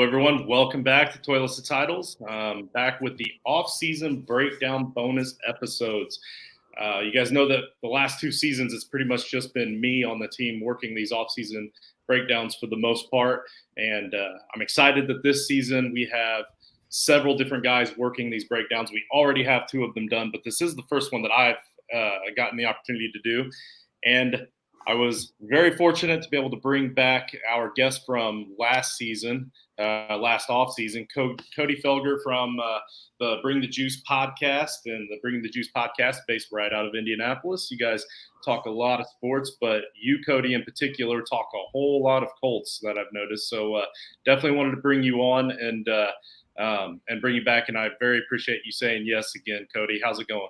everyone. Welcome back to Toilets to Titles. Back with the off-season breakdown bonus episodes. You guys know that the last two seasons, it's pretty much just been me on the team working these off-season breakdowns for the most part. And I'm excited that this season we have several different guys working these breakdowns. We already have two of them done, but this is the first one that I've gotten the opportunity to do. And I was very fortunate to be able to bring back our guest from last season, last offseason, Cody Felger from the Bring the Juice podcast, and the Bring the Juice podcast based right out of Indianapolis. You guys talk a lot of sports, but you, Cody, in particular, talk a whole lot of Colts that I've noticed. So definitely wanted to bring you on and bring you back, and I very appreciate you saying yes again, Cody. How's it going?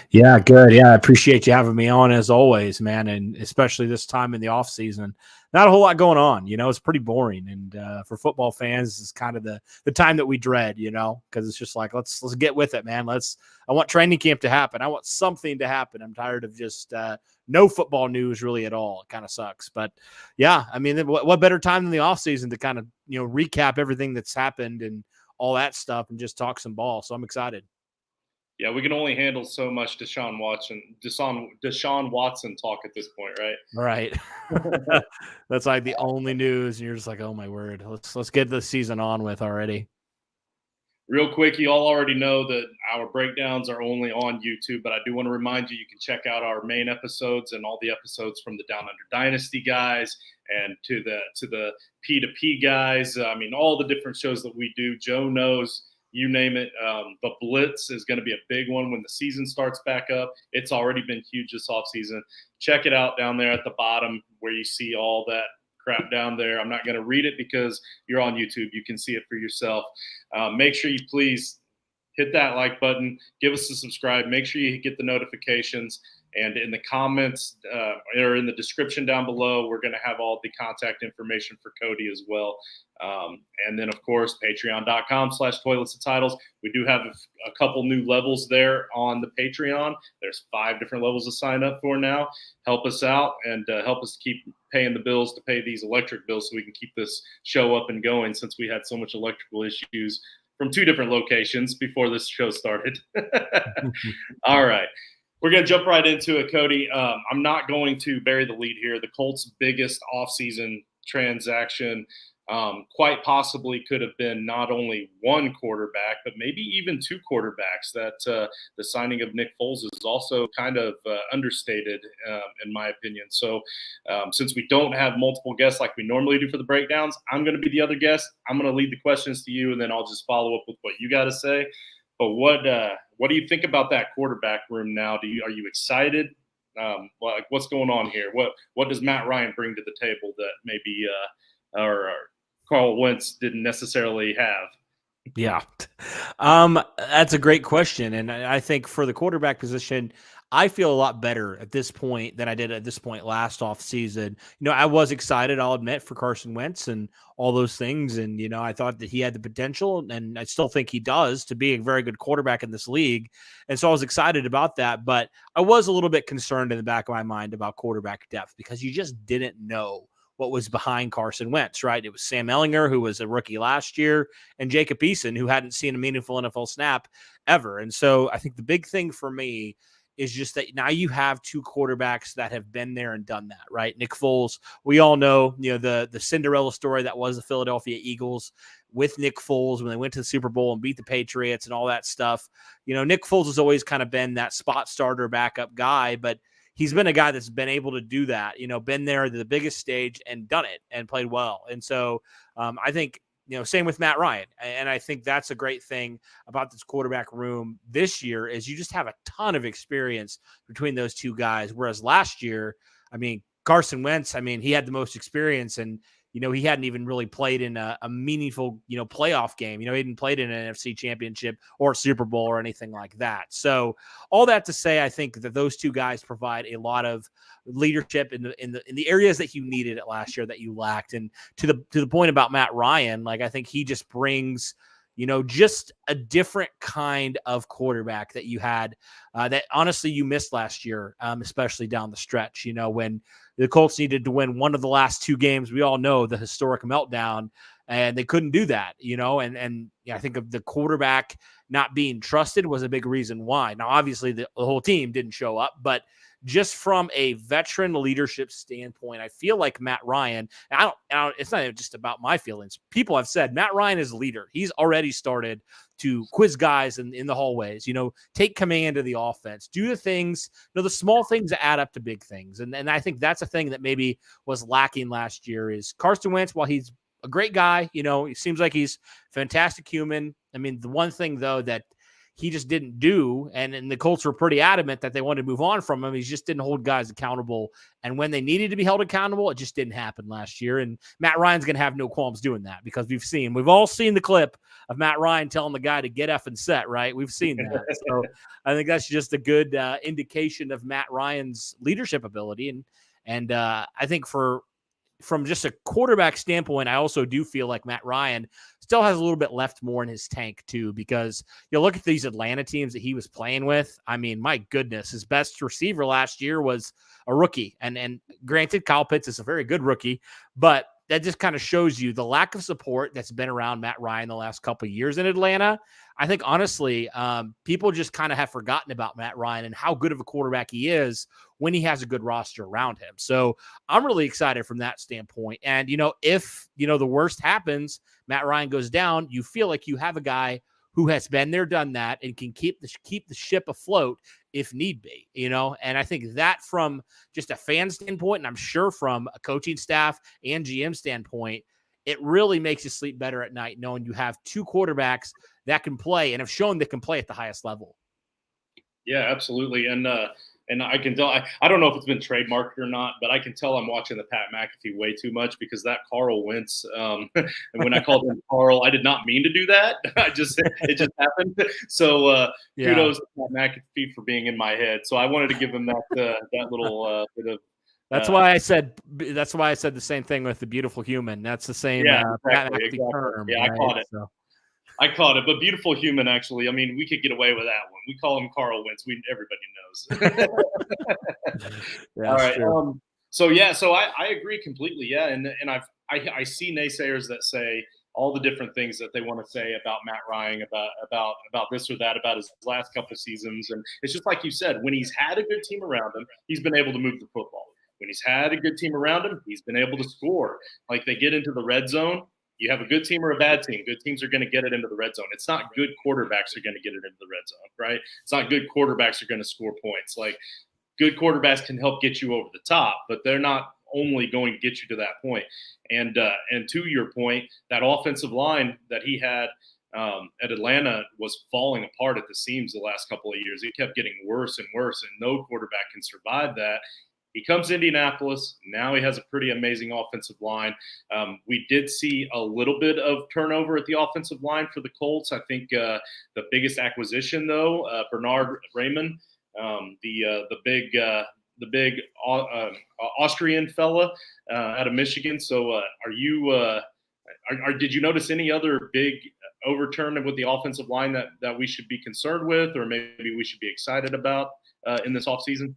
Yeah, good. Yeah, I appreciate you having me on as always, man, and especially this time in the off season. Not a whole lot going on, it's pretty boring. And for football fans, it's kind of the time that we dread, because it's just like, let's get with it, man. I want training camp to happen. I want something to happen. I'm tired of just no football news really at all. It kind of sucks. But yeah, I mean, what better time than the off season to kind of, recap everything that's happened and all that stuff and just talk some ball. So I'm excited. Yeah, we can only handle so much Deshaun Watson talk at this point, right? Right. That's like the only news, and you're just like, oh my word, let's get the season on with already. Real quick, you all already know that our breakdowns are only on YouTube, but I do want to remind you can check out our main episodes and all the episodes from the Down Under Dynasty guys and to the P2P guys. I mean, all the different shows that we do. Joe knows. You name it. The Blitz is going to be a big one when the season starts back up. It's already been huge this offseason. Check it out down there at the bottom where you see all that crap down there. I'm not going to read it because you're on YouTube. You can see it for yourself. Make sure you please hit that like button. Give us a subscribe. Make sure you get the notifications. And in the comments or in the description down below, we're going to have all the contact information for Cody as well. And then, of course, patreon.com/toiletsandtitles. We do have a couple new levels there on the Patreon. There's 5 different levels to sign up for now. Help us out and help us keep paying the bills to pay these electric bills so we can keep this show up and going since we had so much electrical issues from 2 different locations before this show started. All right. We're going to jump right into it, Cody. I'm not going to bury the lead here. The Colts' biggest offseason transaction quite possibly could have been not only one quarterback, but maybe even 2 quarterbacks. That the signing of Nick Foles is also kind of understated, in my opinion. So since we don't have multiple guests like we normally do for the breakdowns, I'm going to be the other guest. I'm going to lead the questions to you, and then I'll just follow up with what you got to say. But what do you think about that quarterback room now? Are you excited? What's going on here? What does Matt Ryan bring to the table that maybe or Carl Wentz didn't necessarily have? Yeah, that's a great question, and I think for the quarterback position, I feel a lot better at this point than I did at this point last offseason. I was excited, I'll admit, for Carson Wentz and all those things. And, I thought that he had the potential, and I still think he does, to be a very good quarterback in this league. And so I was excited about that. But I was a little bit concerned in the back of my mind about quarterback depth because you just didn't know what was behind Carson Wentz, right? It was Sam Ehlinger, who was a rookie last year, and Jacob Eason, who hadn't seen a meaningful NFL snap ever. And so I think the big thing for me is just that now you have 2 quarterbacks that have been there and done that, right? Nick Foles, we all know, the Cinderella story that was the Philadelphia Eagles with Nick Foles when they went to the Super Bowl and beat the Patriots and all that stuff. Nick Foles has always kind of been that spot starter backup guy, but he's been a guy that's been able to do that, been there at the biggest stage and done it and played well. And so I think, same with Matt Ryan. And I think that's a great thing about this quarterback room this year is you just have a ton of experience between those 2 guys. Whereas last year, Carson Wentz, he had the most experience and, he hadn't even really played in a meaningful, playoff game. He hadn't played in an NFC championship or Super Bowl or anything like that. So all that to say, I think that those 2 guys provide a lot of leadership in the areas that you needed it last year that you lacked. And to the point about Matt Ryan, I think he just brings, just a different kind of quarterback that you had that honestly you missed last year, especially down the stretch, when the Colts needed to win one of the last 2 games. We all know the historic meltdown and they couldn't do that, and I think of the quarterback not being trusted was a big reason why. Now, obviously the whole team didn't show up, but just from a veteran leadership standpoint, I feel like Matt Ryan, it's not just about my feelings. People have said Matt Ryan is a leader. He's already started to quiz guys in the hallways, take command of the offense, do the things, the small things that add up to big things. And I think that's a thing that maybe was lacking last year is Carson Wentz, while he's a great guy, he seems like he's a fantastic human. I mean, the one thing though that he just didn't do, and the Colts were pretty adamant that they wanted to move on from him. He just didn't hold guys accountable. And when they needed to be held accountable, it just didn't happen last year. And Matt Ryan's going to have no qualms doing that because we've all seen the clip of Matt Ryan telling the guy to get effing set, right? We've seen that. So I think that's just a good indication of Matt Ryan's leadership ability. And I think from just a quarterback standpoint, I also do feel like Matt Ryan still has a little bit left more in his tank too, because look at these Atlanta teams that he was playing with. I mean, my goodness, his best receiver last year was a rookie. And granted, Kyle Pitts is a very good rookie, but that just kind of shows you the lack of support that's been around Matt Ryan the last couple of years in Atlanta. I think, honestly, people just kind of have forgotten about Matt Ryan and how good of a quarterback he is when he has a good roster around him. So I'm really excited from that standpoint. And, if, the worst happens, Matt Ryan goes down, you feel like you have a guy who has been there, done that, and can keep the ship afloat if need be, and I think that from just a fan standpoint, and I'm sure from a coaching staff and GM standpoint, it really makes you sleep better at night knowing you have two quarterbacks that can play and have shown they can play at the highest level. Yeah, absolutely. And I can tell, I don't know if it's been trademarked or not, but I can tell I'm watching the Pat McAfee way too much because that Carl Wentz, and when I called him Carl, I did not mean to do that. It just happened. So kudos to Pat McAfee for being in my head. So I wanted to give him that little bit of. That's why I said the same thing with the beautiful human. That's the same Pat McAfee term. Yeah, right? I caught it. So. I caught it, but beautiful human, actually. I mean, we could get away with that one. We call him Carl Wentz. Everybody knows. Yeah, all right. So I agree completely. Yeah. And I see naysayers that say all the different things that they want to say about Matt Ryan, about this or that, about his last couple of seasons. And it's just like you said, when he's had a good team around him, he's been able to move the football. When he's had a good team around him, he's been able to score. Like they get into the red zone. You have a good team or a bad team. Good teams are going to get it into the red zone. It's not good quarterbacks are going to get it into the red zone, right? It's not good quarterbacks are going to score points. Like good quarterbacks can help get you over the top, but they're not only going to get you to that point. And to your point, that offensive line that he had at Atlanta was falling apart at the seams the last couple of years. It kept getting worse and worse, and no quarterback can survive that. He comes to Indianapolis. Now he has a pretty amazing offensive line. We did see a little bit of turnover at the offensive line for the Colts. I think the biggest acquisition, though, Bernard Raymond, the big Austrian fella out of Michigan. So, did you notice any other big overturn with the offensive line that we should be concerned with, or maybe we should be excited about in this offseason?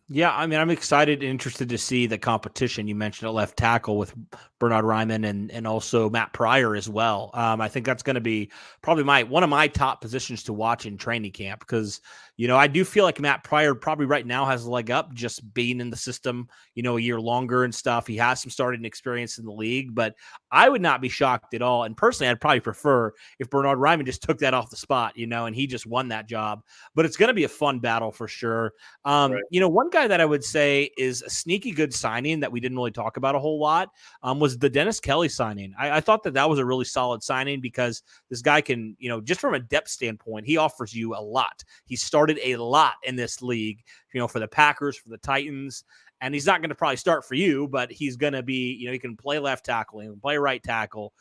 Yeah, I mean, I'm excited and interested to see the competition. You mentioned at left tackle with Bernard Ryman and also Matt Pryor as well. I think that's going to be probably one of my top positions to watch in training camp because, I do feel like Matt Pryor probably right now has a leg up just being in the system, a year longer and stuff. He has some starting experience in the league, but I would not be shocked at all. And personally, I'd probably prefer if Bernard Ryman just took that off the spot, and he just won that job. But it's going to be a fun battle for sure. Right. One guy that I would say is a sneaky good signing that we didn't really talk about a whole lot was the Dennis Kelly signing. I thought that was a really solid signing because this guy can, just from a depth standpoint, he offers you a lot. He started a lot in this league, for the Packers, for the Titans, and he's not going to probably start for you, but he's going to be, he can play left tackle, he can play right tackle.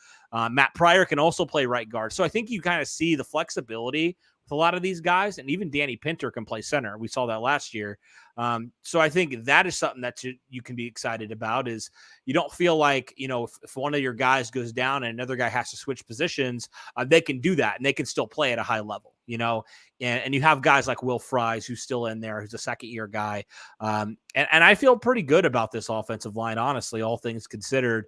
Matt Pryor can also play right guard. So I think you kind of see the flexibility with a lot of these guys, and even Danny Pinter can play center. We saw that last year. So I think that is something that you can be excited about is you don't feel like, if one of your guys goes down and another guy has to switch positions, they can do that and they can still play at a high level. and you have guys like Will Fries, who's still in there, who's a second-year guy. And I feel pretty good about this offensive line, honestly, all things considered.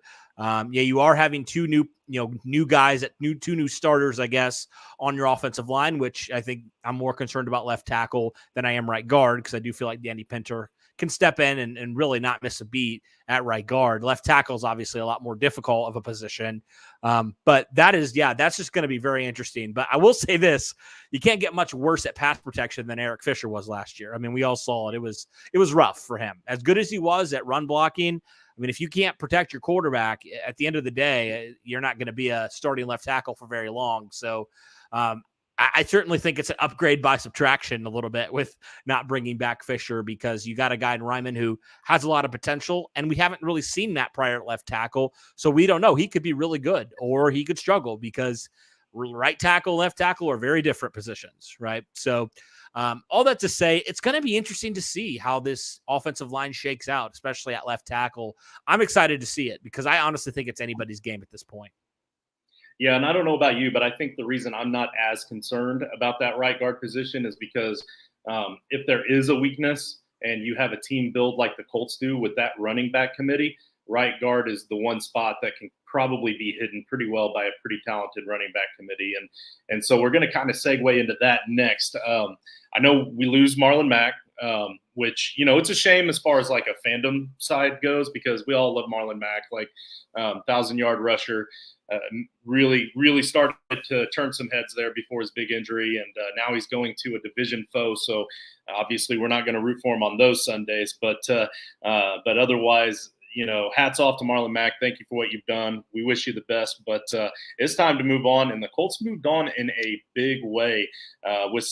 You are having two new guys, two new starters, I guess, on your offensive line, which I think I'm more concerned about left tackle than I am right guard, because I do feel like Danny Pinter can step in and really not miss a beat at right guard. Left tackle is obviously a lot more difficult of a position. But that's just going to be very interesting. But I will say this, you can't get much worse at pass protection than Eric Fisher was last year. I mean, we all saw it. It was rough for him. As good as he was at run blocking, I mean, if you can't protect your quarterback, at the end of the day, you're not going to be a starting left tackle for very long. So I certainly think it's an upgrade by subtraction a little bit with not bringing back Fisher, because you got a guy in Ryman who has a lot of potential, and we haven't really seen that prior at left tackle. So we don't know. He could be really good or he could struggle, because right tackle, left tackle are very different positions, right? So all that to say, it's going to be interesting to see how this offensive line shakes out, especially at left tackle. I'm excited to see it, because I honestly think it's anybody's game at this point. Yeah, and I don't know about you, but I think the reason I'm not as concerned about that right guard position is because if there is a weakness and you have a team build like the Colts do with that running back committee, right guard is the one spot that can probably be hidden pretty well by a pretty talented running back committee. And so we're going to kind of segue into that next. I know we lose Marlon Mack, which, it's a shame as far as like a fandom side goes, because we all love Marlon Mack, like 1,000-yard rusher. Really started to turn some heads there before his big injury, and now he's going to a division foe. So obviously, we're not going to root for him on those Sundays. But otherwise, hats off to Marlon Mack. Thank you for what you've done. We wish you the best. But it's time to move on, and the Colts moved on in a big way with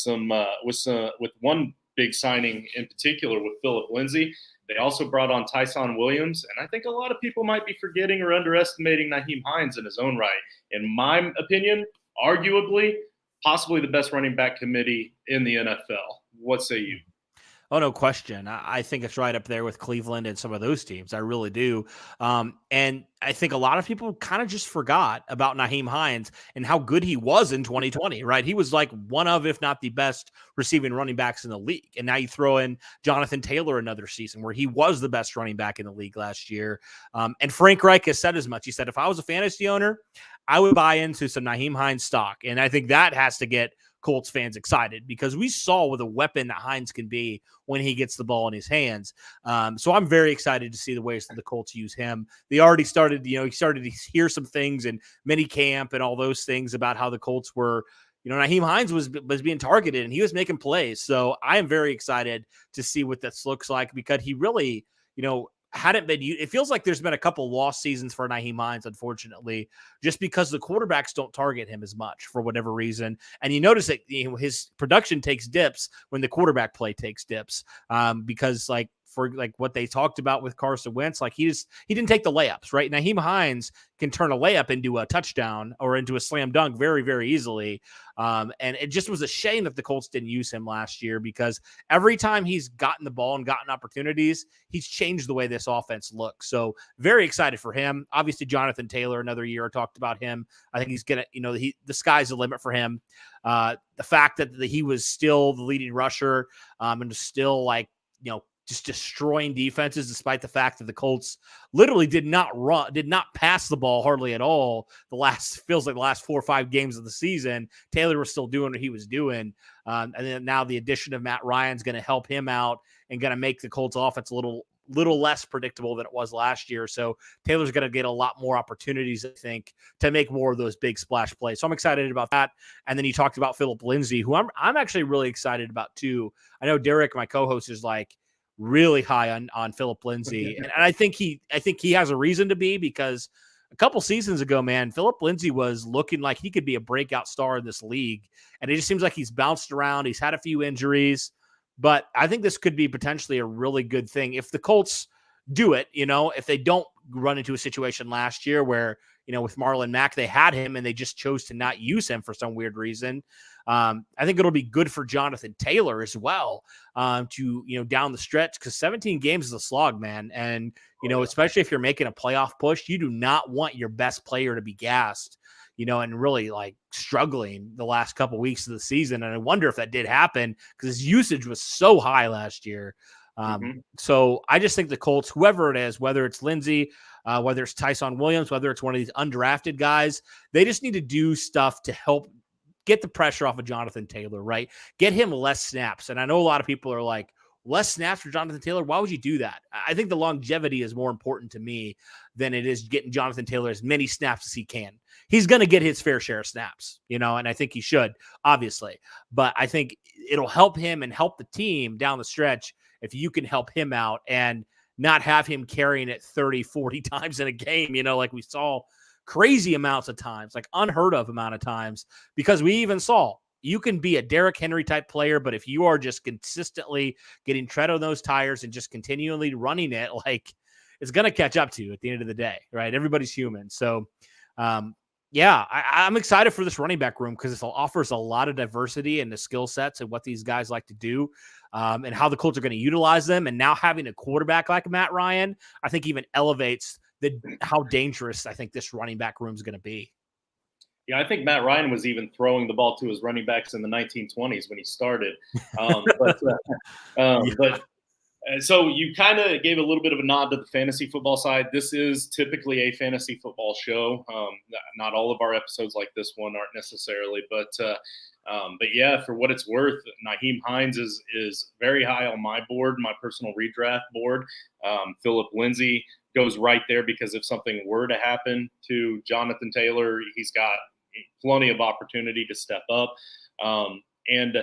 one big signing in particular with Philip Lindsay. They also brought on Tyson Williams, and I think a lot of people might be forgetting or underestimating Nyheim Hines in his own right. In my opinion, arguably, possibly the best running back committee in the NFL. What say you? Oh, no question. I think it's right up there with Cleveland and some of those teams. I really do. And I think a lot of people kind of just forgot about Nyheim Hines and how good he was in 2020, right? He was like one of, if not the best receiving running backs in the league. And now you throw in Jonathan Taylor another season where he was the best running back in the league last year. And Frank Reich has said as much. He said, if I was a fantasy owner, I would buy into some Nyheim Hines stock. And I think that has to get Colts fans excited, because we saw what a weapon that Hines can be when he gets the ball in his hands. So I'm very excited to see the ways that the Colts use him. They already started, he started to hear some things in mini camp and all those things about how the Colts were, Nyheim Hines was being targeted and he was making plays. So I am very excited to see what this looks like, because he really, hadn't been. It feels like there's been a couple lost seasons for Nyheim Hines, unfortunately, just because the quarterbacks don't target him as much for whatever reason. And you notice that his production takes dips when the quarterback play takes dips, because for what they talked about with Carson Wentz, he didn't take the layups, right? Nyheim Hines can turn a layup into a touchdown or into a slam dunk very, very easily. And it just was a shame that the Colts didn't use him last year, because every time he's gotten the ball and gotten opportunities, he's changed the way this offense looks. So very excited for him. Obviously, Jonathan Taylor, another year, I talked about him. I think he's going to, the sky's the limit for him. The fact that he was still the leading rusher and still just destroying defenses, despite the fact that the Colts literally did not pass the ball hardly at all. Feels like the last 4 or 5 games of the season, Taylor was still doing what he was doing. And then now the addition of Matt Ryan's going to help him out and going to make the Colts offense a little less predictable than it was last year. So Taylor's going to get a lot more opportunities, I think, to make more of those big splash plays. So I'm excited about that. And then you talked about Philip Lindsay, who I'm actually really excited about too. I know Derek, my co-host, is really high on Philip Lindsay. And I think he has a reason to be, because a couple seasons ago, man, Philip Lindsay was looking like he could be a breakout star in this league. And it just seems like he's bounced around. He's had a few injuries, but I think this could be potentially a really good thing if the Colts do it, if they don't run into a situation last year where, with Marlon Mack, they had him and they just chose to not use him for some weird reason. I think it'll be good for Jonathan Taylor as well, to, down the stretch, because 17 games is a slog, man. And, especially if you're making a playoff push, you do not want your best player to be gassed, and really like struggling the last couple weeks of the season. And I wonder if that did happen because his usage was so high last year. So I just think the Colts, whoever it is, whether it's Lindsey, whether it's Tyson Williams, whether it's one of these undrafted guys, they just need to do stuff to help get the pressure off of Jonathan Taylor, right? Get him less snaps. And I know a lot of people are like, less snaps for Jonathan Taylor? Why would you do that? I think the longevity is more important to me than it is getting Jonathan Taylor as many snaps as he can. He's going to get his fair share of snaps, and I think he should, obviously. But I think it'll help him and help the team down the stretch if you can help him out and not have him carrying it 30, 40 times in a game, like we saw crazy amounts of times, like unheard of amount of times, because we even saw you can be a Derrick Henry type player, but if you are just consistently getting tread on those tires and just continually running it, like it's going to catch up to you at the end of the day, right? Everybody's human. So, I'm excited for this running back room because it offers a lot of diversity in the skill sets and what these guys like to do, and how the Colts are going to utilize them. And now having a quarterback like Matt Ryan, I think even elevates how dangerous I think this running back room is going to be. Yeah, I think Matt Ryan was even throwing the ball to his running backs in the 1920s when he started. So you kind of gave a little bit of a nod to the fantasy football side. This is typically a fantasy football show. Not all of our episodes like this one aren't necessarily, but yeah, for what it's worth, Nyheim Hines is very high on my board, my personal redraft board. Philip Lindsay goes right there because if something were to happen to Jonathan Taylor, he's got plenty of opportunity to step up. And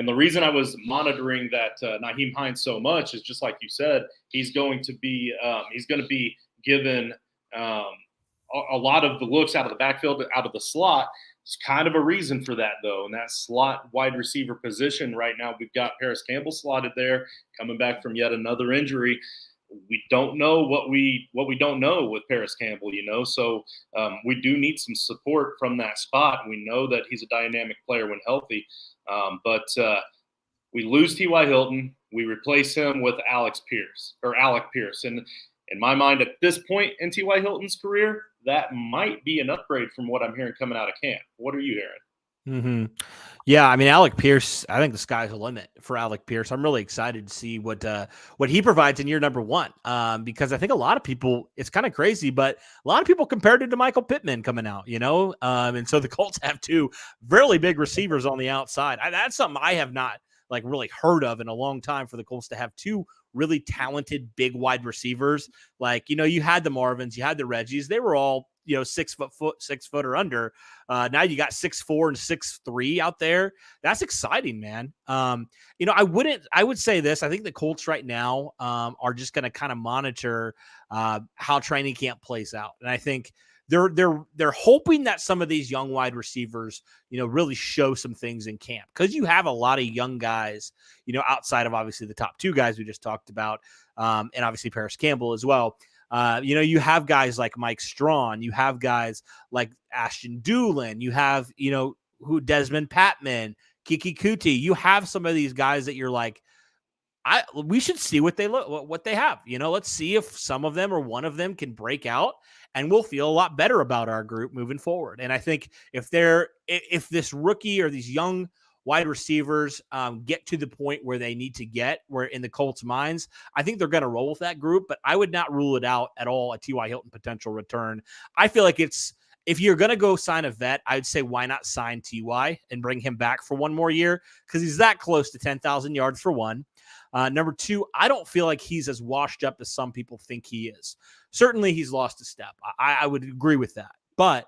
the reason I was monitoring that Nyheim Hines so much is just like you said, he's going to be given a lot of the looks out of the backfield, out of the slot. It's kind of a reason for that, though. And that slot wide receiver position right now, we've got Paris Campbell slotted there, coming back from yet another injury. We don't know what we don't know with Paris Campbell, So we do need some support from that spot. We know that he's a dynamic player when healthy, but we lose T.Y. Hilton. We replace him with Alec Pierce. And in my mind, at this point in T.Y. Hilton's career, that might be an upgrade from what I'm hearing coming out of camp. What are you hearing? Mm-hmm. Yeah, I mean, Alec Pierce, I think the sky's the limit for Alec Pierce. I'm really excited to see what he provides in year number one, because I think a lot of people, it's kind of crazy, but a lot of people compared it to Michael Pittman coming out, and so the Colts have two really big receivers on the outside. That's something I have not like really heard of in a long time for the Colts to have two really talented big wide receivers. Like, you had the Marvins, you had the Reggies, they were all 6 foot or under. Now you got 6'4" and 6'3" out there. That's exciting, man. I would say this. I think the Colts right now are just going to kind of monitor how training camp plays out. And I think they're hoping that some of these young wide receivers, really show some things in camp, because you have a lot of young guys, outside of obviously the top two guys we just talked about, and obviously Paris Campbell as well. You have guys like Mike Strawn, you have guys like Ashton Doolin, you have, Desmond Patman, Kiki Kuti. You have some of these guys that you're like, we should see what they have. Let's see if some of them or one of them can break out, and we'll feel a lot better about our group moving forward. And I think if this rookie or these young wide receivers get to the point where they need to get, where in the Colts' minds, I think they're going to roll with that group, but I would not rule it out at all, a T.Y. Hilton potential return. I feel like if you're going to go sign a vet, I'd say why not sign T.Y. and bring him back for one more year, because he's that close to 10,000 yards for one. Number two, I don't feel like he's as washed up as some people think he is. Certainly he's lost a step. I would agree with that. But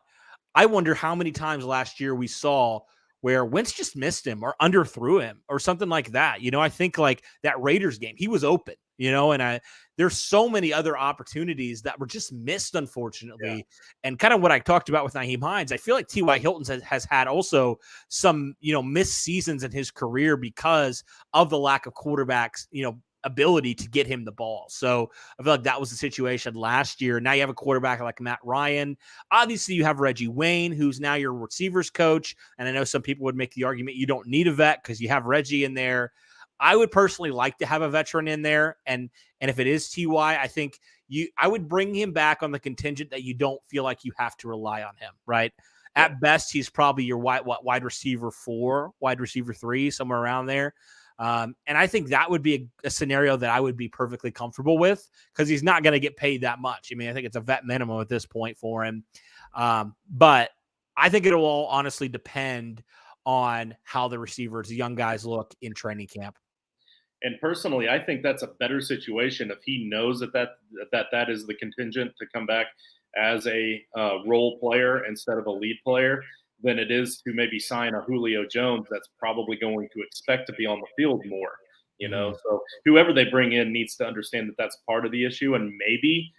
I wonder how many times last year we saw where Wentz just missed him or underthrew him or something like that. I think like that Raiders game, he was open, and there's so many other opportunities that were just missed, unfortunately. Yeah. And kind of what I talked about with Nyheim Hines, I feel like T.Y. Hilton has had also some, missed seasons in his career because of the lack of quarterbacks, ability to get him the ball. So I feel like that was the situation last year. Now you have a quarterback like Matt Ryan. Obviously you have Reggie Wayne, who's now your receivers coach. And I know some people would make the argument you don't need a vet because you have Reggie in there. I would personally like to have a veteran in there. And if it is T.Y., I think I would bring him back on the contingent that you don't feel like you have to rely on him, right? At best, he's probably your wide receiver 4, wide receiver 3, somewhere around there. And I think that would be a scenario that I would be perfectly comfortable with because he's not going to get paid that much. I mean, I think it's a vet minimum at this point for him. But I think it will all honestly depend on how the receivers, the young guys, look in training camp. And personally, I think that's a better situation if he knows that is the contingent to come back as a role player instead of a lead player than it is to maybe sign a Julio Jones that's probably going to expect to be on the field more. So whoever they bring in needs to understand that that's part of the issue, and maybe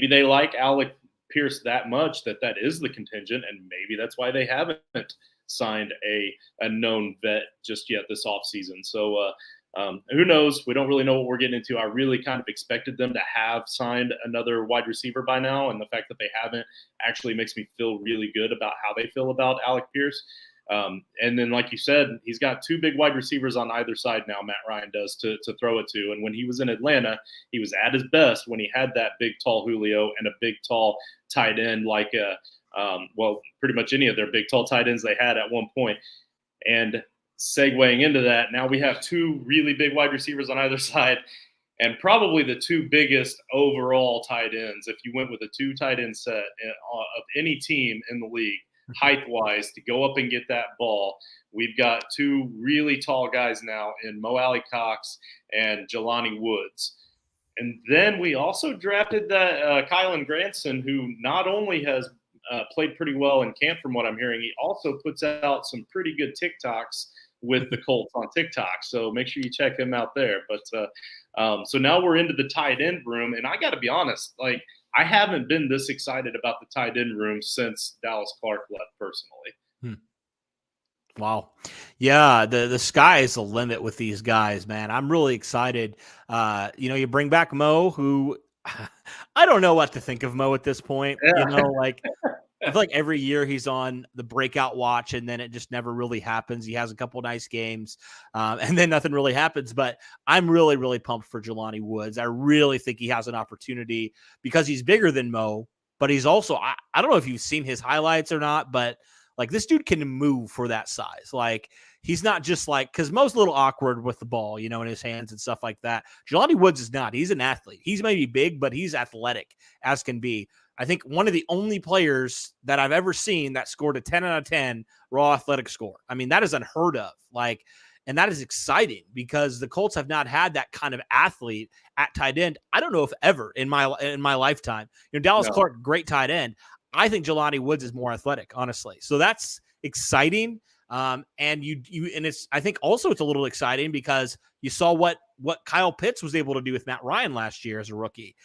they like Alec Pierce that much that is the contingent, and maybe that's why they haven't signed a known vet just yet this offseason. So who knows? We don't really know what we're getting into. I really kind of expected them to have signed another wide receiver by now, and the fact that they haven't actually makes me feel really good about how they feel about Alec Pierce. And then, like you said, he's got 2 big wide receivers on either side now, Matt Ryan does, to throw it to. And when he was in Atlanta, he was at his best when he had that big, tall Julio and a big, tall tight end like pretty much any of their big, tall tight ends they had at one point. And segueing into that, now we have 2 really big wide receivers on either side and probably the 2 biggest overall tight ends. If you went with a 2 tight end set of any team in the league, height-wise, to go up and get that ball, we've got 2 really tall guys now in Mo Alley-Cox and Jelani Woods. And then we also drafted that Kylan Granson, who not only has played pretty well in camp from what I'm hearing, he also puts out some pretty good TikToks with the Colts on TikTok. So make sure you check him out there. But so now we're into the tight end room. And I got to be honest, I haven't been this excited about the tight end room since Dallas Clark left personally. Wow. Yeah, the sky is the limit with these guys, man. I'm really excited. You bring back Mo, who I don't know what to think of Mo at this point. Yeah. I feel like every year he's on the breakout watch and then it just never really happens. He has a couple nice games and then nothing really happens. But I'm really, really pumped for Jelani Woods. I really think he has an opportunity because he's bigger than Mo, but he's also, I don't know if you've seen his highlights or not, but this dude can move for that size. He's not just because Mo's a little awkward with the ball, in his hands and stuff like that. Jelani Woods is not. He's an athlete. He's maybe big, but he's athletic as can be. I think one of the only players that I've ever seen that scored a 10 out of 10 raw athletic score. I mean, that is unheard of. And that is exciting because the Colts have not had that kind of athlete at tight end. I don't know if ever in my lifetime. Dallas Clark, great tight end. I think Jelani Woods is more athletic, honestly. So that's exciting. And it's, I think also it's a little exciting because you saw what Kyle Pitts was able to do with Matt Ryan last year as a rookie.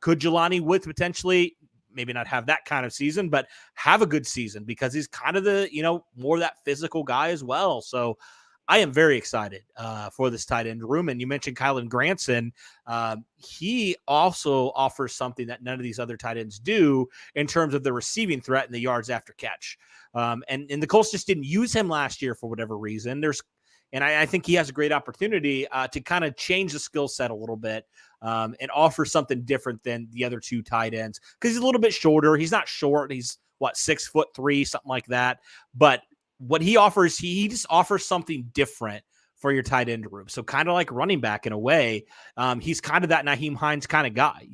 Could Jelani Woods potentially maybe not have that kind of season, but have a good season because he's kind of the, more of that physical guy as well. So I am very excited for this tight end room. And you mentioned Kylan Granson. He also offers something that none of these other tight ends do in terms of the receiving threat and the yards after catch. And the Colts just didn't use him last year for whatever reason. And I think he has a great opportunity to kind of change the skill set a little bit and offer something different than the other 2 tight ends because he's a little bit shorter. He's not short. He's 6'3", something like that. But what he offers, he just offers something different for your tight end room. So kind of like running back in a way. He's kind of that Nyheim Hines kind of guy,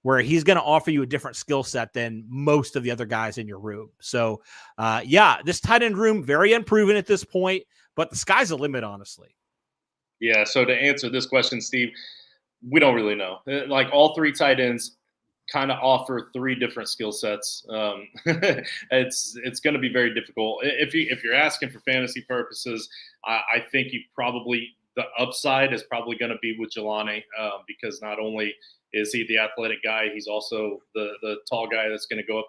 where he's going to offer you a different skill set than most of the other guys in your room. So this tight end room, very unproven at this point, but the sky's the limit, honestly. Yeah. So to answer this question, Steve, we don't really know. All 3 tight ends kind of offer 3 different skill sets. It's going to be very difficult. If you're asking for fantasy purposes, I think the upside is probably going to be with Jelani because not only is he the athletic guy, he's also the tall guy that's going to go up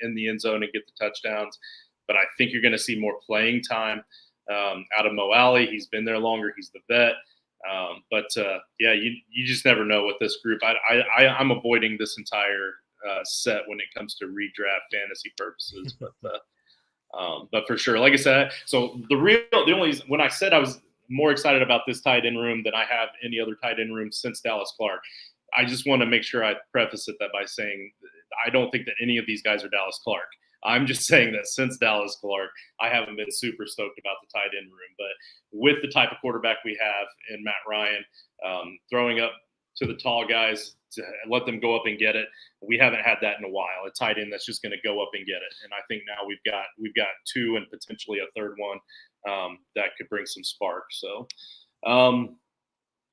in the end zone and get the touchdowns. But I think you're going to see more playing time out of Mo Alley. He's been there longer. He's the vet. You just never know with this group. I'm avoiding this entire set when it comes to redraft fantasy purposes, but for sure, like I said, so when I said I was more excited about this tight end room than I have any other tight end room since Dallas Clark, I just want to make sure I preface that by saying I don't think that any of these guys are Dallas Clark. I'm just saying that since Dallas Clark, I haven't been super stoked about the tight end room. But with the type of quarterback we have in Matt Ryan, throwing up to the tall guys to let them go up and get it, we haven't had that in a while. A tight end that's just going to go up and get it, and I think now we've got two and potentially a third one that could bring some spark. So.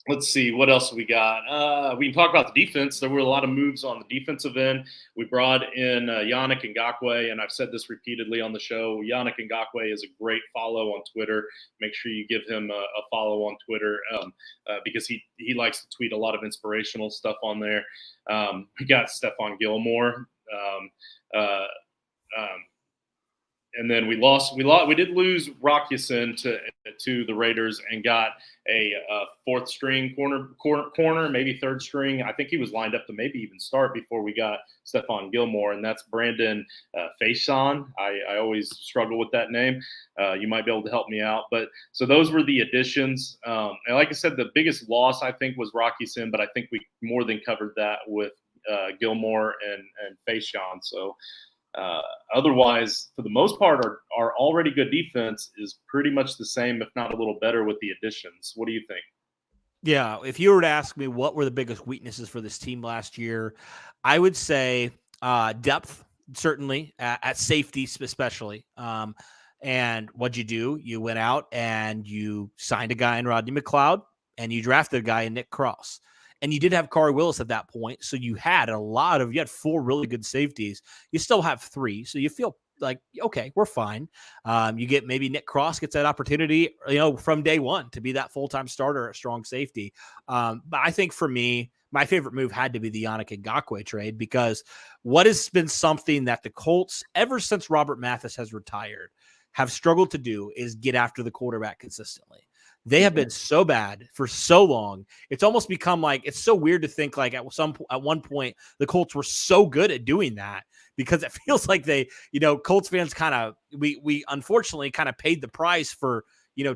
Let's see, what else we got? We can talk about the defense. There were a lot of moves on the defensive end. We brought in Yannick Ngakoue, and I've said this repeatedly on the show. Yannick Ngakoue is a great follow on Twitter. Make sure you give him a follow on Twitter because he likes to tweet a lot of inspirational stuff on there. We got Stephon Gilmore. And then we did lose Rock Ya-Sin to the Raiders and got a fourth string corner, maybe third string. I think he was lined up to maybe even start before we got Stephon Gilmore, and that's Brandon Faison. I always struggle with that name. You might be able to help me out. But so those were the additions. And like I said, the biggest loss I think was Rock Ya-Sin, but I think we more than covered that with Gilmore and Faison. So. Otherwise, for the most part, our already good defense is pretty much the same, if not a little better with the additions. What do you think? Yeah, if you were to ask me what were the biggest weaknesses for this team last year, I would say depth, certainly, at safety especially. And what'd you do? You went out and you signed a guy in Rodney McLeod, and you drafted a guy in Nick Cross. And you did have Corey Willis at that point. So you had you had four really good safeties. You still have three. So you feel like, okay, we're fine. You get maybe Nick Cross gets that opportunity, from day one to be that full-time starter at strong safety. But I think for me, my favorite move had to be the Yannick Ngakoue trade, because what has been something that the Colts, ever since Robert Mathis has retired, have struggled to do is get after the quarterback consistently. They have been so bad for so long. It's almost become like, it's so weird to think like at one point, the Colts were so good at doing that, because it feels like they, Colts fans we unfortunately kind of paid the price for,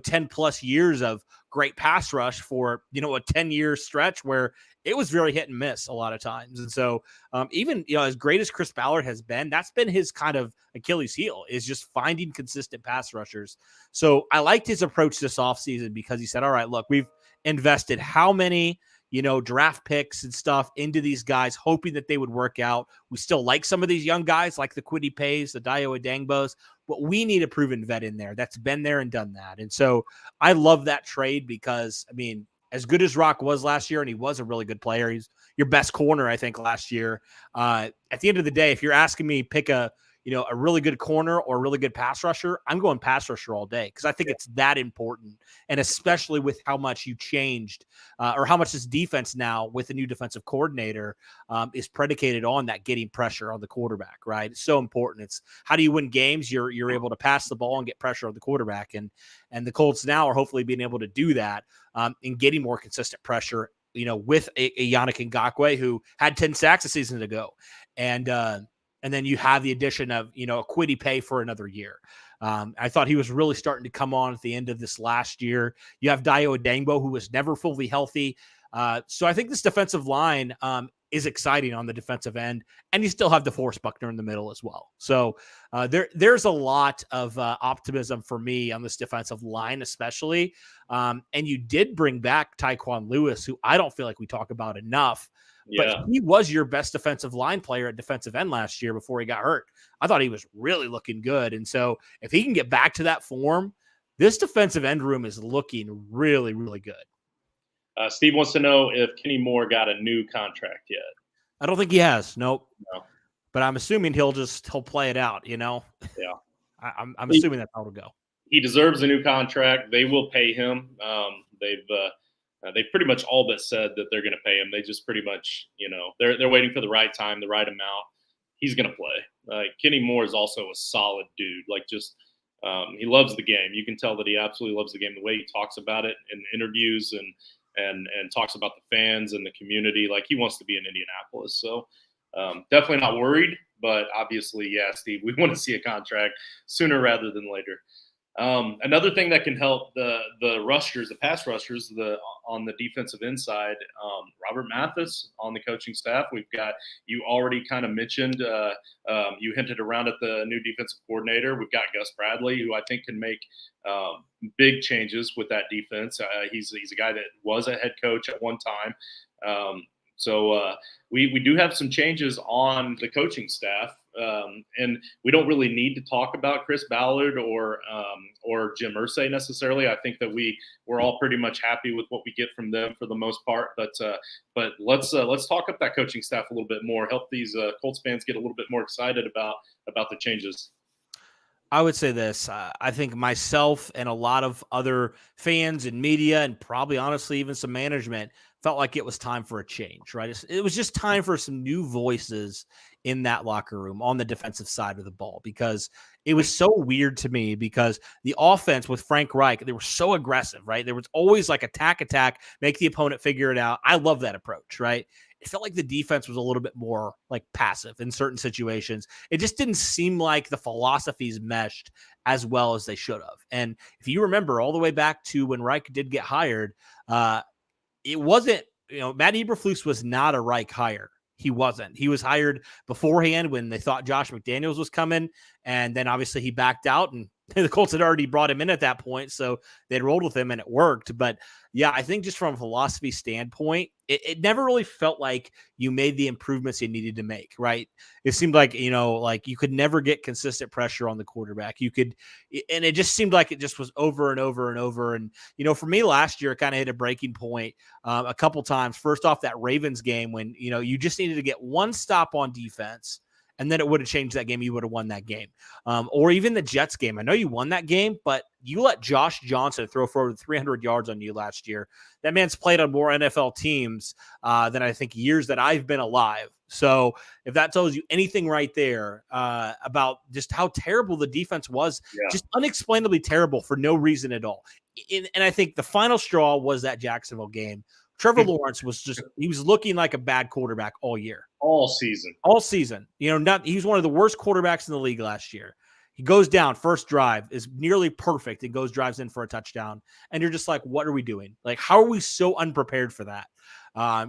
10 plus years of great pass rush for, a 10-year stretch where it was very hit and miss a lot of times. And so even, as great as Chris Ballard has been, that's been his kind of Achilles heel, is just finding consistent pass rushers. So I liked his approach this offseason, because he said, all right, look, we've invested how many, draft picks and stuff into these guys, hoping that they would work out. We still like some of these young guys like the Kwity Pays, the Dayo Adengbos, but we need a proven vet in there that's been there and done that. And so I love that trade, because, as good as Rock was last year, and he was a really good player, he's your best corner, I think, last year. At the end of the day, if you're asking me pick a really good corner or a really good pass rusher, I'm going pass rusher all day, because I think it's that important. And especially with how much you changed or how much this defense now with the new defensive coordinator is predicated on that getting pressure on the quarterback, right? It's so important. It's how do you win games? You're able to pass the ball and get pressure on the quarterback. And the Colts now are hopefully being able to do that in getting more consistent pressure, with a Yannick Ngakoue, who had 10 sacks a season ago. And then you have the addition of, a Kwity Paye for another year. I thought he was really starting to come on at the end of this last year. You have Dayo Adengbo, who was never fully healthy. So I think this defensive line is exciting on the defensive end, and you still have DeForest Buckner in the middle as well. So there's a lot of optimism for me on this defensive line, especially. And you did bring back Tyquan Lewis, who I don't feel like we talk about enough. Yeah. But he was your best defensive line player at defensive end last year before he got hurt. I thought he was really looking good. And so if he can get back to that form, this defensive end room is looking really, really good. Steve wants to know if Kenny Moore got a new contract yet. I don't think he has. Nope. No. But I'm assuming he'll play it out, Yeah. I'm assuming that's how it'll go. He deserves a new contract. They will pay him. They've pretty much all but said that they're going to pay him. They just pretty much, they're waiting for the right time, the right amount. He's going to play. Kenny Moore is also a solid dude. He loves the game. You can tell that he absolutely loves the game. The way he talks about it in interviews and talks about the fans and the community, like he wants to be in Indianapolis. So definitely not worried, but obviously, yeah, Steve, we want to see a contract sooner rather than later. Another thing that can help the rushers, the pass rushers, on the defensive inside, Robert Mathis on the coaching staff. We've got, you already kind of mentioned, you hinted around at the new defensive coordinator. We've got Gus Bradley, who I think can make big changes with that defense. He's a guy that was a head coach at one time. So we do have some changes on the coaching staff, and we don't really need to talk about Chris Ballard or Jim Irsay necessarily. I think that we're all pretty much happy with what we get from them for the most part. But let's talk up that coaching staff a little bit more. Help these Colts fans get a little bit more excited about the changes. I would say this. I think myself and a lot of other fans and media, and probably honestly even some management, felt like it was time for a change, right? It was just time for some new voices in that locker room on the defensive side of the ball, because it was so weird to me, because the offense with Frank Reich, they were so aggressive, right? There was always like attack, make the opponent figure it out. I love that approach, right? It felt like the defense was a little bit more like passive in certain situations. It just didn't seem like the philosophies meshed as well as they should have. And if you remember all the way back to when Reich did get hired, it wasn't, Matt Eberflus was not a Reich hire. He wasn't. He was hired beforehand when they thought Josh McDaniels was coming. And then obviously he backed out, and the Colts had already brought him in at that point. So they'd rolled with him and it worked. But yeah, I think just from a philosophy standpoint, it never really felt like you made the improvements you needed to make, right? It seemed like, like you could never get consistent pressure on the quarterback. And it just seemed like it just was over and over and over. And, for me last year, it kind of hit a breaking point a couple times. First off, that Ravens game when, you just needed to get one stop on defense, and then it would have changed that game. You would have won that game. Or even the Jets game. I know you won that game, but you let Josh Johnson throw for over 300 yards on you last year. That man's played on more NFL teams than I think years that I've been alive. So if that tells you anything right there about just how terrible the defense was, just unexplainably terrible for no reason at all. And I think the final straw was that Jacksonville game. Trevor Lawrence he was looking like a bad quarterback all year. All season. He was one of the worst quarterbacks in the league last year. He goes down, first drive is nearly perfect, and drives in for a touchdown. And you're just like, what are we doing? Like, how are we so unprepared for that?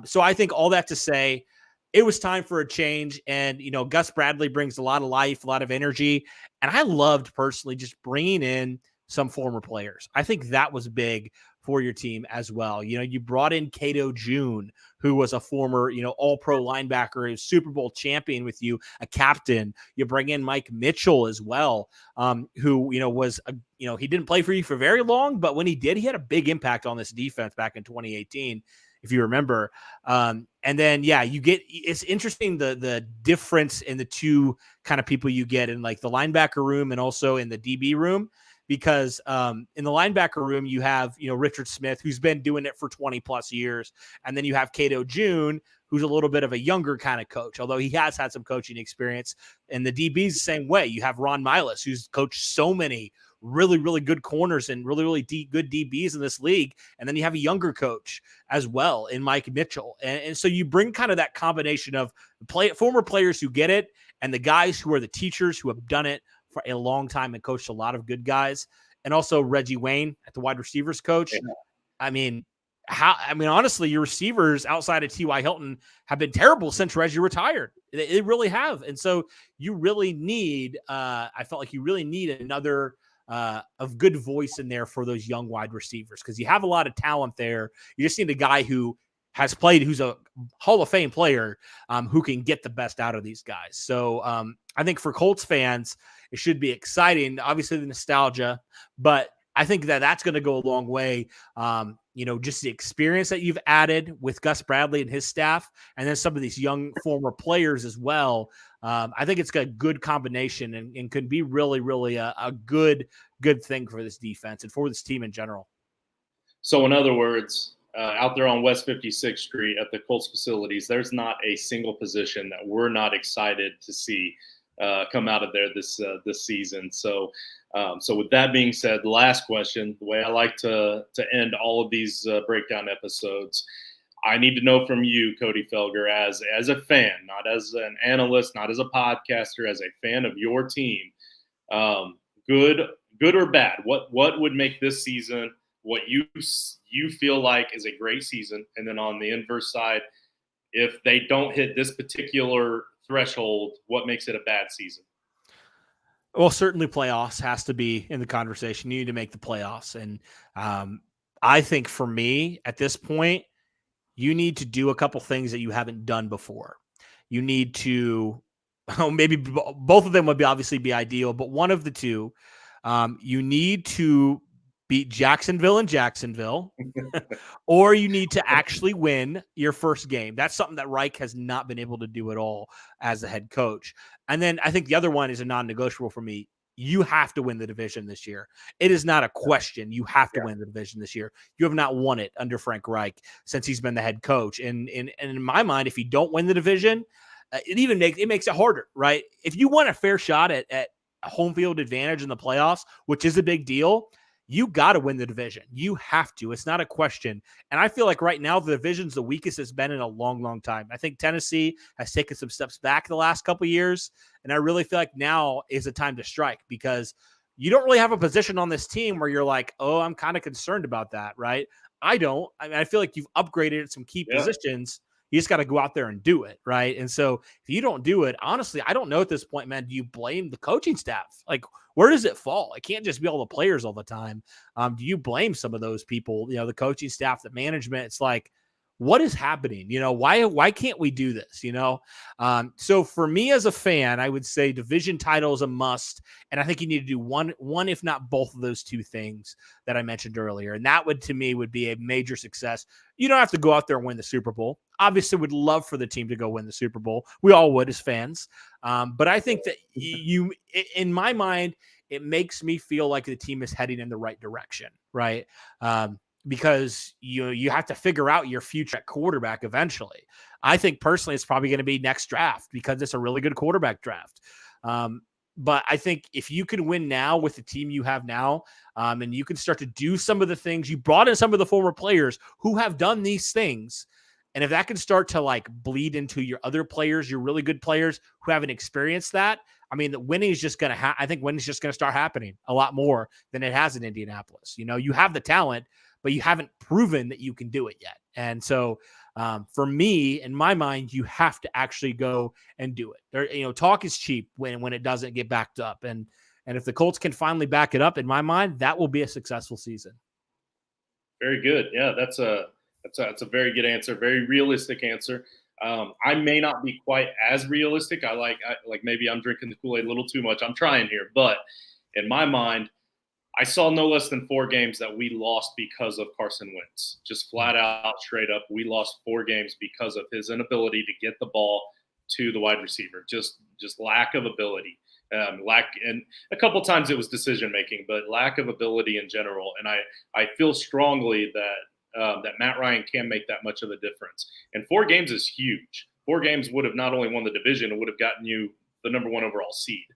So I think all that to say, it was time for a change. And, Gus Bradley brings a lot of life, a lot of energy. And I loved personally just bringing in some former players. I think that was big for your team as well. You brought in Cato June, who was a former, all-pro linebacker, a Super Bowl champion with you, a captain. You bring in Mike Mitchell as well, who, was, he didn't play for you for very long, but when he did, he had a big impact on this defense back in 2018, if you remember. And then, it's interesting, the difference in the two kind of people you get in like the linebacker room and also in the DB room. Because in the linebacker room, you have, Richard Smith, who's been doing it for 20 plus years. And then you have Cato June, who's a little bit of a younger kind of coach, although he has had some coaching experience. And the DBs the same way. You have Ron Milas, who's coached so many really, really good corners and really, really good DBs in this league. And then you have a younger coach as well in Mike Mitchell. And so you bring kind of that combination of former players who get it and the guys who are the teachers who have done it for a long time and coached a lot of good guys. And also Reggie Wayne at the wide receivers coach. Yeah. Honestly, your receivers outside of T.Y. Hilton have been terrible since Reggie retired. They really have. And so you really need, I felt like you really need another of good voice in there for those young wide receivers, because you have a lot of talent there. You just need a guy who has played, who's a Hall of Fame player, who can get the best out of these guys. So I think for Colts fans, it should be exciting. Obviously the nostalgia, but I think that's going to go a long way. Just the experience that you've added with Gus Bradley and his staff, and then some of these young former players as well. I think it's got a good combination and could be really, really a good thing for this defense and for this team in general. So in other words, out there on West 56th Street at the Colts facilities, there's not a single position that we're not excited to see come out of there this season. So with that being said, the last question, the way I like to end all of these breakdown episodes, I need to know from you, Cody Felger, as a fan, not as an analyst, not as a podcaster, as a fan of your team, good good or bad, what would make this season what you feel like is a great season? And then on the inverse side, if they don't hit this particular threshold, what makes it a bad season? Well, certainly playoffs has to be in the conversation. You need to make the playoffs. And I think for me at this point, you need to do a couple things that you haven't done before. You need to, maybe both of them would be obviously be ideal, but one of the two, you need to beat Jacksonville in Jacksonville, or you need to actually win your first game. That's something that Reich has not been able to do at all as the head coach. And then I think the other one is a non-negotiable for me. You have to win the division this year. It is not a question. You have to win the division this year. You have not won it under Frank Reich since he's been the head coach. And in my mind, if you don't win the division, it makes it harder, right? If you want a fair shot at home field advantage in the playoffs, which is a big deal, you got to win the division. You have to. It's not a question. And I feel like right now the division's the weakest it's been in a long, long time. I think Tennessee has taken some steps back the last couple of years, and I really feel like now is the time to strike because you don't really have a position on this team where you're like, oh, I'm kind of concerned about that, right? I don't. I mean, I feel like you've upgraded some key positions. You just got to go out there and do it, right? And so if you don't do it, honestly, I don't know at this point, man, do you blame the coaching staff? Like, where does it fall? It can't just be all the players all the time. Do you blame some of those people, the coaching staff, the management? It's like, what is happening? Why can't we do this? So for me as a fan, I would say division title is a must. And I think you need to do one, if not both of those two things that I mentioned earlier. And that would, to me, would be a major success. You don't have to go out there and win the Super Bowl. Obviously, would love for the team to go win the Super Bowl. We all would as fans. But I think that in my mind, it makes me feel like the team is heading in the right direction, right? Because you have to figure out your future at quarterback eventually. I think personally it's probably going to be next draft because it's a really good quarterback draft. But I think if you can win now with the team you have now, and you can start to do some of the things, you brought in some of the former players who have done these things. And if that can start to like bleed into your other players, your really good players who haven't experienced that, I mean, the winning is just going to I think winning is just going to start happening a lot more than it has in Indianapolis. You have the talent, but you haven't proven that you can do it yet. And so for me, in my mind, you have to actually go and do it. Talk is cheap when it doesn't get backed up. And if the Colts can finally back it up, in my mind, that will be a successful season. Very good. Yeah, that's a very good answer. Very realistic answer. I may not be quite as realistic. I like maybe I'm drinking the Kool-Aid a little too much. I'm trying here, but in my mind, I saw no less than 4 games that we lost because of Carson Wentz. Just flat out, straight up, we lost 4 games because of his inability to get the ball to the wide receiver. Just lack of ability. And a couple times it was decision making, but lack of ability in general. And I feel strongly that Matt Ryan can make that much of a difference. And 4 games is huge. 4 games would have not only won the division, it would have gotten you the number 1 overall seed.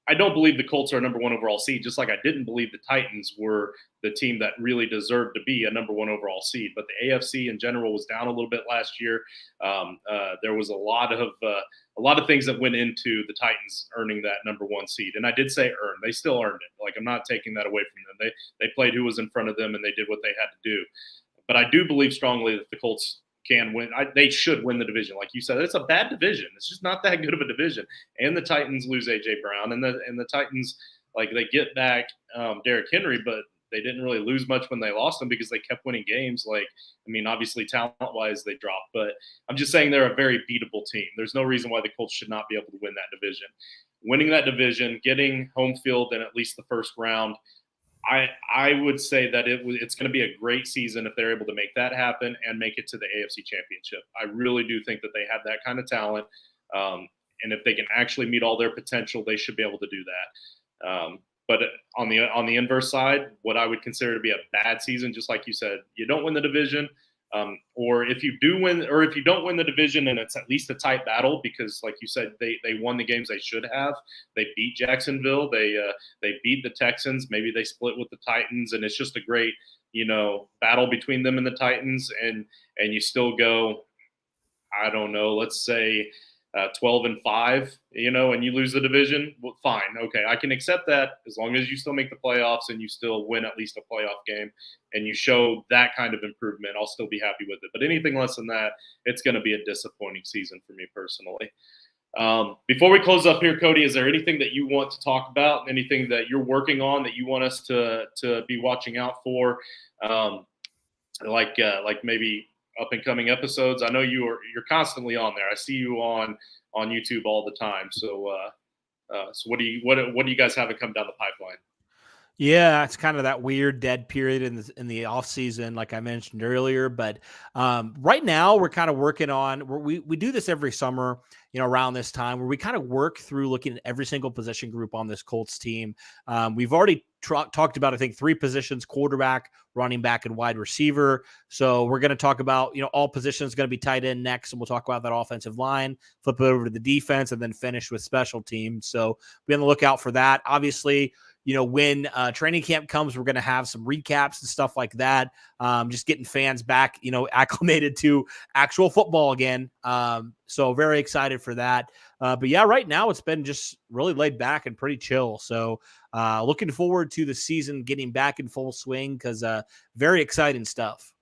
I don't believe the Colts are a number 1 overall seed, just like I didn't believe the Titans were the team that really deserved to be a number 1 overall seed. But the AFC in general was down a little bit last year. There was a lot of things that went into the Titans earning that number 1 seed. And I did say earn. They still earned it. Like, I'm not taking that away from them. They played who was in front of them, and they did what they had to do. But I do believe strongly that the Colts can win. They should win the division. Like you said, it's a bad division. It's just not that good of a division. And the Titans lose A.J. Brown. And the Titans, they get back Derrick Henry, but they didn't really lose much when they lost him because they kept winning games. Obviously talent-wise they dropped. But I'm just saying they're a very beatable team. There's no reason why the Colts should not be able to win that division. Winning that division, getting home field in at least the first round, I would say that it's going to be a great season if they're able to make that happen and make it to the AFC Championship. I really do think that they have that kind of talent, and if they can actually meet all their potential, they should be able to do that. But on the inverse side, what I would consider to be a bad season, just like you said, you don't win the division, or if you do win, or if you don't win the division, and it's at least a tight battle because, like you said, they won the games they should have. They beat Jacksonville. They beat the Texans. Maybe they split with the Titans, and it's just a great battle between them and the Titans. And you still go, I don't know. Let's say 12-5, and you lose the division, well, fine. Okay, I can accept that as long as you still make the playoffs and you still win at least a playoff game and you show that kind of improvement, I'll still be happy with it. But anything less than that, it's going to be a disappointing season for me personally. Before we close up here, Cody, is there anything that you want to talk about? Anything that you're working on that you want us to be watching out for? Like maybe up and coming episodes. I know you're constantly on there. I see you on YouTube all the time. So so what do you guys have come down the pipeline? Yeah, it's kind of that weird dead period in the off season, like I mentioned earlier. But right now, we're kind of working on. We do this every summer, around this time, where we kind of work through looking at every single position group on this Colts team. We've already talked about, I think, 3 positions: quarterback, running back, and wide receiver. So we're going to talk about all positions going to be tight end next, and we'll talk about that offensive line. Flip it over to the defense, and then finish with special teams. So be on the lookout for that. Obviously, when training camp comes, we're going to have some recaps and stuff like that. Just getting fans back, acclimated to actual football again. So very excited for that. But yeah, right now it's been just really laid back and pretty chill. So looking forward to the season getting back in full swing because very exciting stuff.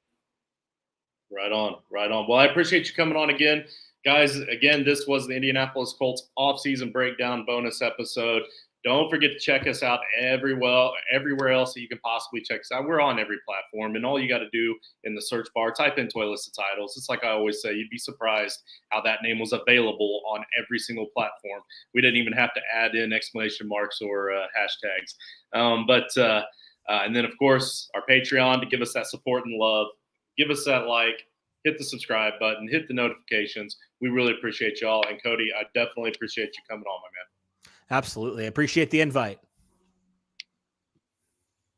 Right on. Well, I appreciate you coming on again. Guys, again, this was the Indianapolis Colts offseason breakdown bonus episode. Don't forget to check us out everywhere else that you can possibly check us out. We're on every platform, and all you got to do in the search bar, type in Toy List of Titles. It's like I always say, you'd be surprised how that name was available on every single platform. We didn't even have to add in exclamation marks or hashtags. And then, of course, our Patreon to give us that support and love. Give us that like, hit the subscribe button, hit the notifications. We really appreciate y'all. And Cody, I definitely appreciate you coming on, my man. Absolutely. I appreciate the invite.